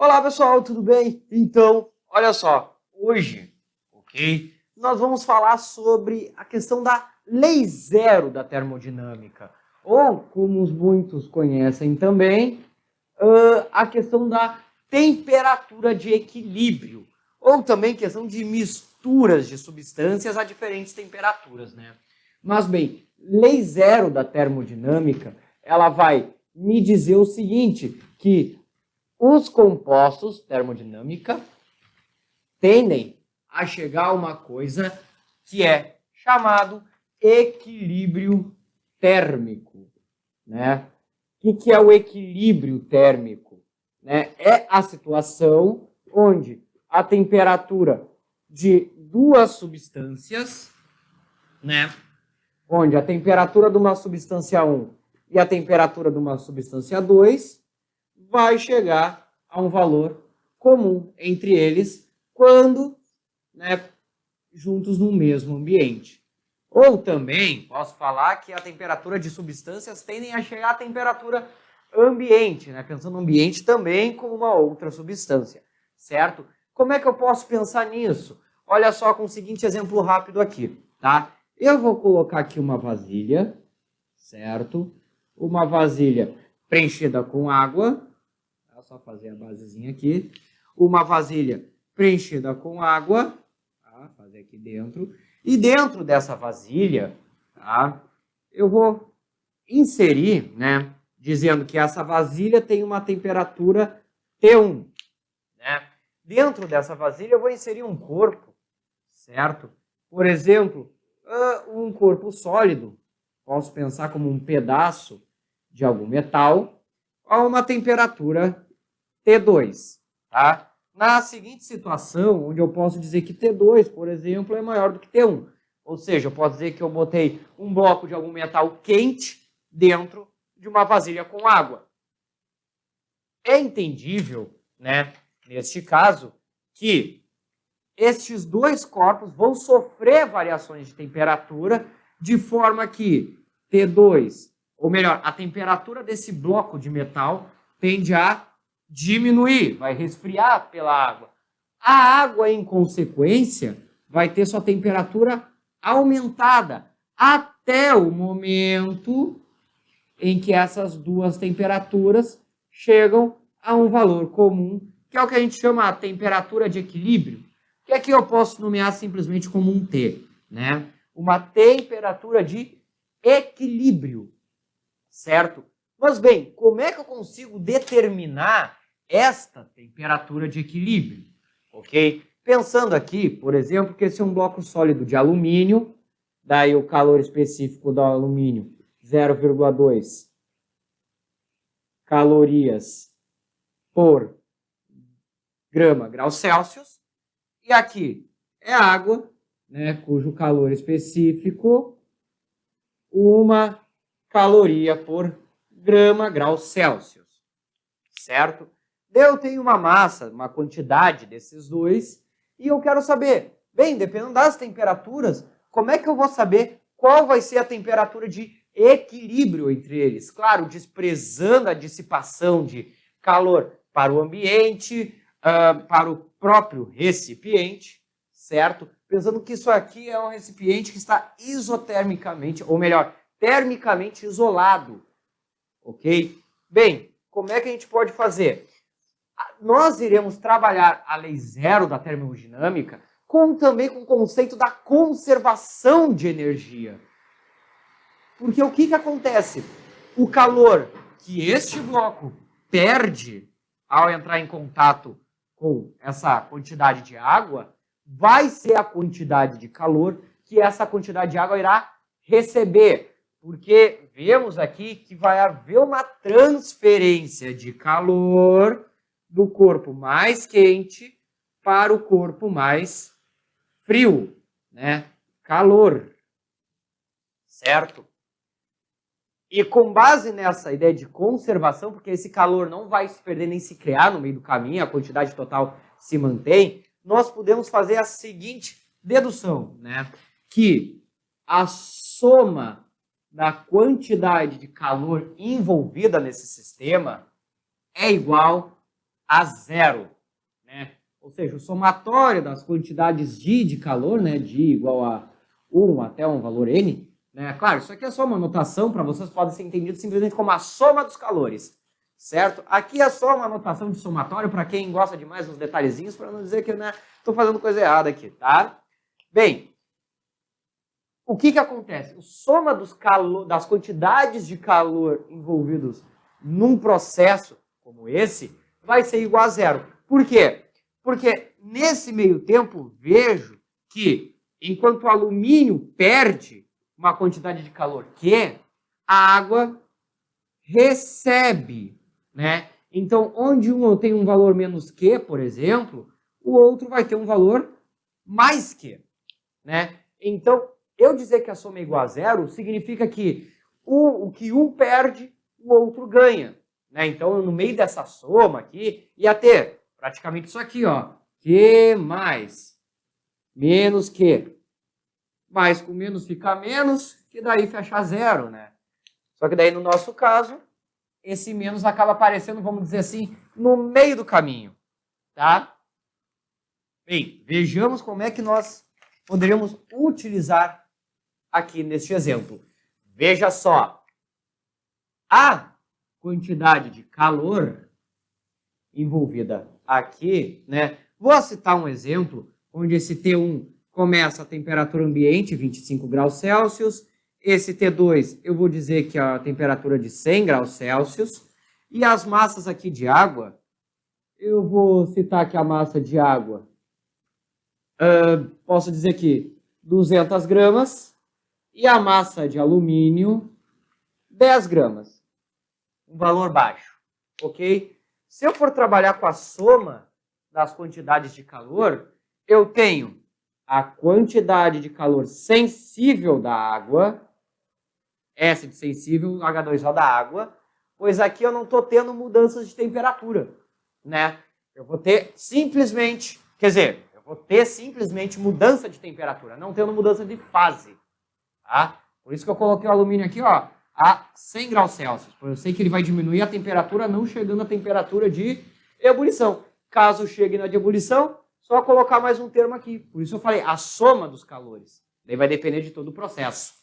Olá pessoal, tudo bem? Então, olha só, hoje, ok? Nós vamos falar sobre a questão da lei zero da termodinâmica, ou como muitos conhecem também, a questão da temperatura de equilíbrio, ou também questão de misturas de substâncias a diferentes temperaturas, né? Mas bem, lei zero da termodinâmica, ela vai me dizer o seguinte, que os compostos, termodinâmica, tendem a chegar a uma coisa que é chamado equilíbrio térmico, né? O que é o equilíbrio térmico? Né? É a situação onde a temperatura de duas substâncias, né? Onde a temperatura de uma substância 1 e a temperatura de uma substância 2 vai chegar a um valor comum entre eles quando, né, juntos no mesmo ambiente. Ou também posso falar que a temperatura de substâncias tendem a chegar à temperatura ambiente, né? Pensando no ambiente também como uma outra substância, certo? Como é que eu posso pensar nisso? Olha só com o seguinte exemplo rápido aqui, tá? Eu vou colocar aqui uma vasilha, certo? Uma vasilha preenchida com água. É só fazer a basezinha aqui. Uma vasilha preenchida com água. Tá? Fazer aqui dentro. E dentro dessa vasilha, tá? Eu vou inserir, né? Dizendo que essa vasilha tem uma temperatura T1. Né? Dentro dessa vasilha eu vou inserir um corpo, certo? Por exemplo, um corpo sólido. Posso pensar como um pedaço de algum metal a uma temperatura T2, tá? Na seguinte situação, onde eu posso dizer que T2, por exemplo, é maior do que T1. Ou seja, eu posso dizer que eu botei um bloco de algum metal quente dentro de uma vasilha com água. É entendível, né, neste caso, que estes dois corpos vão sofrer variações de temperatura de forma que T2, ou melhor, a temperatura desse bloco de metal tende a diminuir, vai resfriar pela água. A água, em consequência, vai ter sua temperatura aumentada até o momento em que essas duas temperaturas chegam a um valor comum, que é o que a gente chama a temperatura de equilíbrio, que aqui eu posso nomear simplesmente como um T, né? Uma temperatura de equilíbrio, certo? Mas bem, como é que eu consigo determinar esta temperatura de equilíbrio? Ok? Pensando aqui, por exemplo, que esse é um bloco sólido de alumínio, daí o calor específico do alumínio 0,2 calorias por grau Celsius. E aqui é água, né, cujo calor específico 1 caloria por grau Celsius, certo? Eu tenho uma massa, uma quantidade desses dois, e eu quero saber, bem, dependendo das temperaturas, como é que eu vou saber qual vai ser a temperatura de equilíbrio entre eles? Claro, desprezando a dissipação de calor para o ambiente, para o próprio recipiente, certo? Pensando que isso aqui é um recipiente que está isotermicamente, ou melhor, termicamente isolado, ok? Bem, como é que a gente pode fazer? Nós iremos trabalhar a lei zero da termodinâmica também com o conceito da conservação de energia. Porque o que acontece? O calor que este bloco perde ao entrar em contato com essa quantidade de água vai ser a quantidade de calor que essa quantidade de água irá receber. Porque vemos aqui que vai haver uma transferência de calor do corpo mais quente para o corpo mais frio, né? Calor, certo? E com base nessa ideia de conservação, porque esse calor não vai se perder nem se criar no meio do caminho, a quantidade total se mantém, nós podemos fazer a seguinte dedução, né? Que a soma da quantidade de calor envolvida nesse sistema é igual a zero, né? Ou seja, o somatório das quantidades de calor, né, de igual a 1 até um valor n, né? Claro, isso aqui é só uma notação para vocês, pode ser entendido simplesmente como a soma dos calores, certo? Aqui é só uma notação de somatório para quem gosta de mais uns detalhezinhos, para não dizer que estou fazendo coisa errada aqui, tá? Bem, o que acontece? O soma das quantidades de calor envolvidos num processo como esse vai ser igual a zero. Por quê? Porque nesse meio tempo vejo que enquanto o alumínio perde uma quantidade de calor Q, a água recebe, né? Então, onde um tem um valor menos Q, por exemplo, o outro vai ter um valor mais Q, né? Então, eu dizer que a soma é igual a zero significa que o que um perde, o outro ganha, né? Então, no meio dessa soma aqui, ia ter praticamente isso aqui, ó. Q mais menos Q. Mais com menos fica menos, que daí fecha zero, né? Só que daí, no nosso caso, esse menos acaba aparecendo, vamos dizer assim, no meio do caminho, tá? Bem, vejamos como é que nós poderíamos utilizar aqui neste exemplo. Veja só, a quantidade de calor envolvida aqui, né? Vou citar um exemplo onde esse T1 começa a temperatura ambiente, 25 graus Celsius, esse T2 eu vou dizer que é a temperatura de 100 graus Celsius, e as massas aqui de água, eu vou citar aqui a massa de água, posso dizer que 200 gramas, e a massa de alumínio, 10 gramas. Um valor baixo, ok? Se eu for trabalhar com a soma das quantidades de calor, eu tenho a quantidade de calor sensível da água, S de sensível, H2O da água, pois aqui eu não estou tendo mudanças de temperatura, né? Eu vou ter simplesmente, mudança de temperatura, não tendo mudança de fase, tá? Por isso que eu coloquei o alumínio aqui, ó, a 100 graus Celsius. Eu sei que ele vai diminuir a temperatura, não chegando à temperatura de ebulição. Caso chegue na de ebulição, só colocar mais um termo aqui. Por isso eu falei a soma dos calores. Daí vai depender de todo o processo.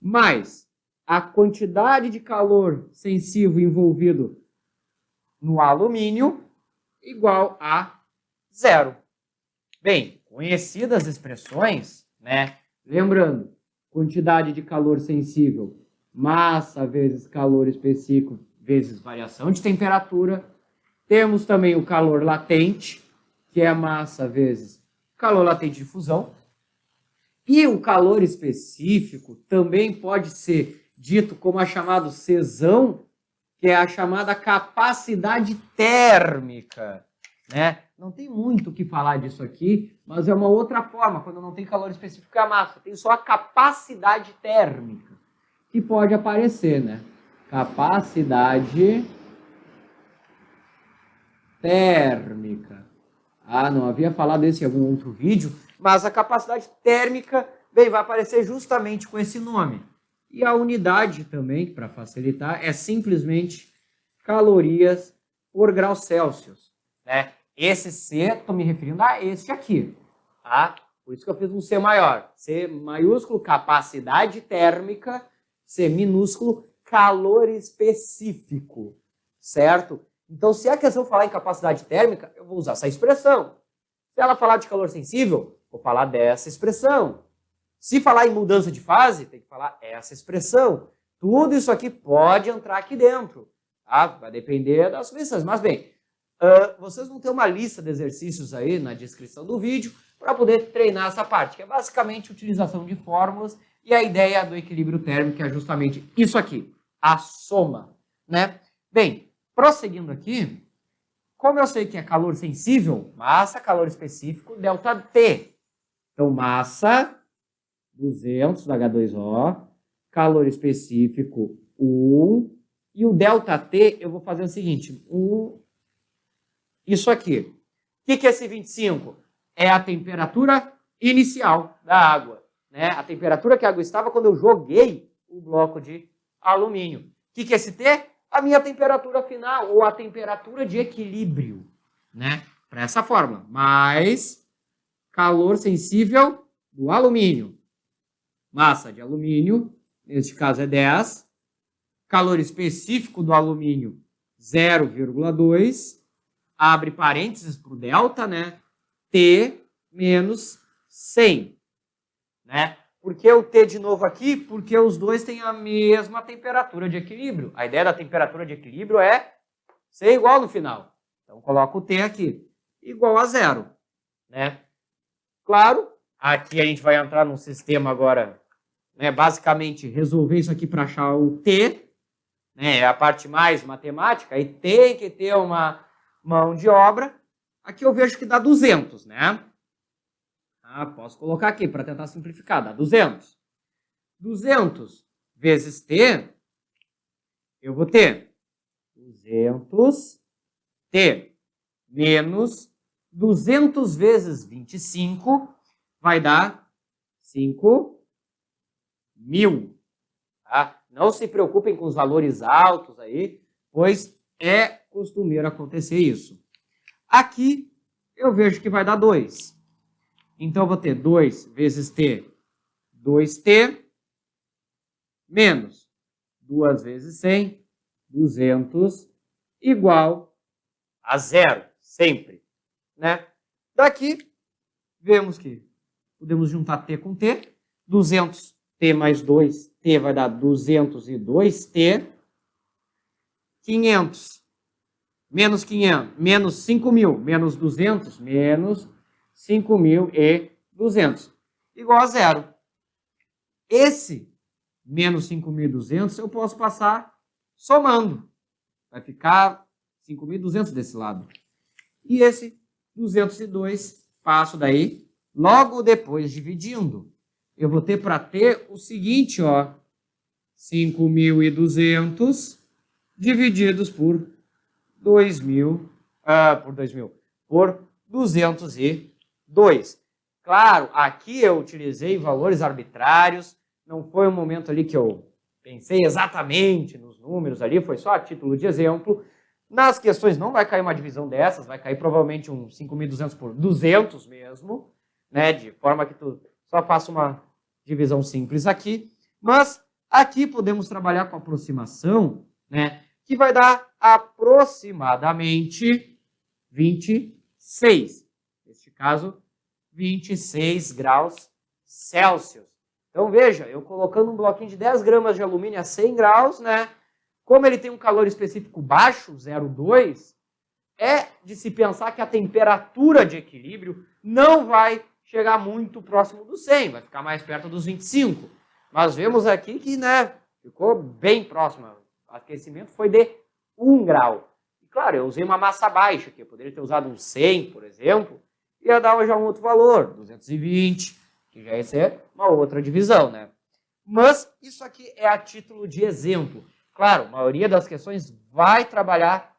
Mas a quantidade de calor sensível envolvido no alumínio igual a zero. Bem, conhecidas as expressões, né? Lembrando, quantidade de calor sensível, massa vezes calor específico vezes variação de temperatura. Temos também o calor latente, que é a massa vezes calor latente de fusão. E o calor específico também pode ser dito como a chamada Czão, que é a chamada capacidade térmica, né? Não tem muito o que falar disso aqui, mas é uma outra forma, quando não tem calor específico é a massa, tem só a capacidade térmica, que pode aparecer, né? Capacidade térmica. Ah, não havia falado isso em algum outro vídeo, mas a capacidade térmica, bem, vai aparecer justamente com esse nome. E a unidade também, para facilitar, é simplesmente calorias por grau Celsius, né? Esse C, estou me referindo a esse aqui, tá? Por isso que eu fiz um C maior. C maiúsculo, capacidade térmica, C minúsculo, calor específico, certo? Então, se a questão falar em capacidade térmica, eu vou usar essa expressão. Se ela falar de calor sensível, vou falar dessa expressão. Se falar em mudança de fase, tem que falar essa expressão. Tudo isso aqui pode entrar aqui dentro, tá? Vai depender das lições. Mas, bem, vocês vão ter uma lista de exercícios aí na descrição do vídeo para poder treinar essa parte, que é basicamente utilização de fórmulas e a ideia do equilíbrio térmico, que é justamente isso aqui, a soma, né? Bem, prosseguindo aqui, como eu sei que é calor sensível, massa, calor específico, ΔT. Então, massa, 200 H2O, calor específico, 1, e o ΔT eu vou fazer o seguinte, isso aqui. O que é esse 25? É a temperatura inicial da água, né? A temperatura que a água estava quando eu joguei o bloco de alumínio. O que é esse T? a minha temperatura final, ou a temperatura de equilíbrio, né? Para essa fórmula. Mais calor sensível do alumínio. Massa de alumínio, neste caso é 10. Calor específico do alumínio, 0,2. Abre parênteses para o delta, né? T menos 100. Né? Por que o T de novo aqui? Porque os dois têm a mesma temperatura de equilíbrio. A ideia da temperatura de equilíbrio é ser igual no final. Então, coloco o T aqui. Igual a 0. Né? Claro, aqui a gente vai entrar num sistema agora, né, basicamente, resolver isso aqui para achar o T. Né, é a parte mais matemática. Aí tem que ter uma mão de obra. Aqui eu vejo que dá 200, né? Posso colocar aqui para tentar simplificar, dá 200. 200 vezes T, eu vou ter 200T menos 200 vezes 25 vai dar 5.000. Tá? Não se preocupem com os valores altos aí, pois é costumeiro acontecer isso. Aqui eu vejo que vai dar 2. Então, eu vou ter 2 vezes T, 2T, menos 2 vezes 100, 200, igual a 0, sempre. Né? Daqui, vemos que podemos juntar T com T. 200T mais 2T vai dar 202T. 500, menos 500, menos 5.000, menos 200, menos 5.200, igual a 0. Esse menos 5.200 eu posso passar somando. Vai ficar 5.200 desse lado. E esse 202 passo daí, logo depois dividindo. Eu vou ter para ter o seguinte, ó, 5.200 divididos por 202. Claro, aqui eu utilizei valores arbitrários, não foi um momento ali que eu pensei exatamente nos números ali, foi só a título de exemplo. Nas questões não vai cair uma divisão dessas, vai cair provavelmente um 5.200 por 200 mesmo, né, de forma que tu só faça uma divisão simples aqui. Mas aqui podemos trabalhar com aproximação, né, que vai dar aproximadamente 26. Neste caso, 26 graus Celsius. Então, veja, eu colocando um bloquinho de 10 gramas de alumínio a 100 graus, né? Como ele tem um calor específico baixo, 0,2, é de se pensar que a temperatura de equilíbrio não vai chegar muito próximo do 100, vai ficar mais perto dos 25. Mas vemos aqui que, né, ficou bem próximo. O aquecimento foi de 1 grau. E, claro, eu usei uma massa baixa aqui, eu poderia ter usado um 100, por exemplo, ia dar já um outro valor, 220, que já ia ser uma outra divisão, né? Mas isso aqui é a título de exemplo. Claro, a maioria das questões vai trabalhar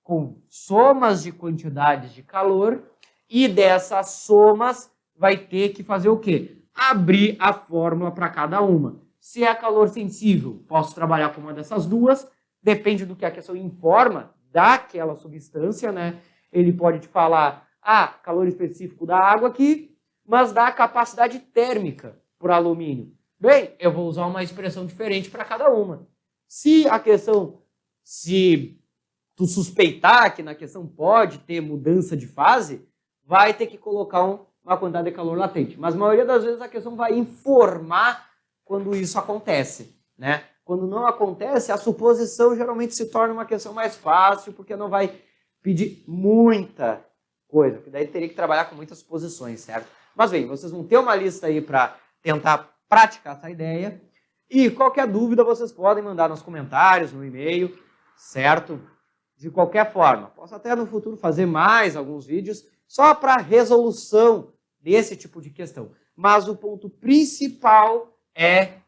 com somas de quantidades de calor e dessas somas vai ter que fazer o quê? Abrir a fórmula para cada uma. Se é calor sensível, posso trabalhar com uma dessas duas, depende do que a questão informa daquela substância, né? Ele pode te falar, calor específico da água aqui, mas dá capacidade térmica para o alumínio. Bem, eu vou usar uma expressão diferente para cada uma. Se tu suspeitar que na questão pode ter mudança de fase, vai ter que colocar uma quantidade de calor latente. Mas a maioria das vezes a questão vai informar quando isso acontece, né? Quando não acontece, a suposição geralmente se torna uma questão mais fácil, porque não vai pedir muita coisa, porque daí teria que trabalhar com muitas suposições, certo? Mas bem, vocês vão ter uma lista aí para tentar praticar essa ideia. E qualquer dúvida vocês podem mandar nos comentários, no e-mail, certo? De qualquer forma. Posso até no futuro fazer mais alguns vídeos só para resolução desse tipo de questão. Mas o ponto principal é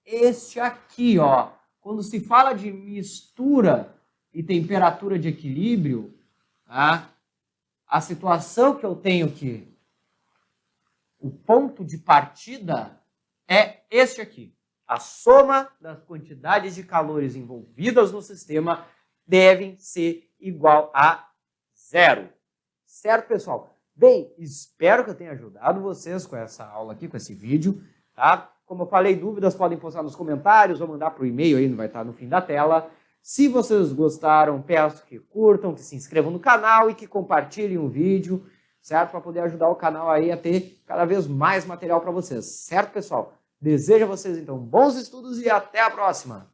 este aqui, ó. Quando se fala de mistura e temperatura de equilíbrio, tá? A situação que eu tenho aqui, o ponto de partida é este aqui. A soma das quantidades de calores envolvidas no sistema devem ser igual a zero. Certo, pessoal? Bem, espero que eu tenha ajudado vocês com essa aula aqui, com esse vídeo, tá? Como eu falei, dúvidas podem postar nos comentários ou mandar para o e-mail, aí vai estar no fim da tela. Se vocês gostaram, peço que curtam, que se inscrevam no canal e que compartilhem o vídeo, certo? Para poder ajudar o canal aí a ter cada vez mais material para vocês, certo, pessoal? Desejo a vocês, então, bons estudos e até a próxima!